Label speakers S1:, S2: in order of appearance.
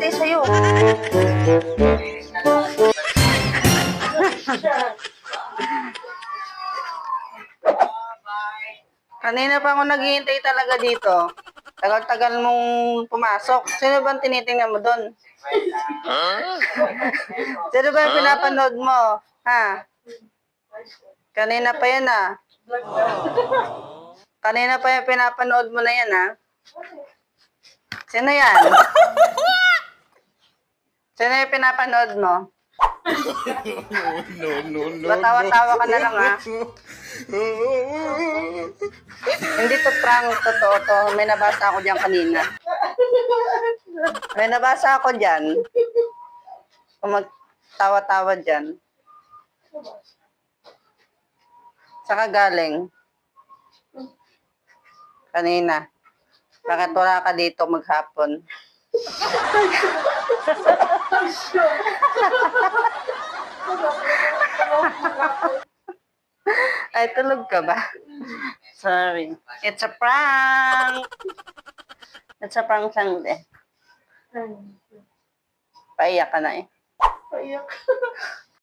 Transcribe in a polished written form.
S1: ngiti sa'yo. Kanina pa ako naghihintay talaga dito. Tagal-tagal mong pumasok. Sino ba tinitingnan mo doon? Sino ba yung pinapanood mo? Ha? Kanina pa yan ah. Kanina pa yung pinapanood mo na yan ah. Sino yan? Sino yung pinapanood mo?
S2: No.
S1: Batawa-tawa ka na lang ah. Hindi to prank, totoo to. May nabasa ako dyan kanina. May nabasa ako dyan. Kung magtawa-tawa dyan. Saka galing. Kanina. Bakit wala ka dito maghapon? Ay, tulog ka ba? Sorry. It's a prank! It's a prank lang din. Paiyak ka na eh.
S3: Paiyak.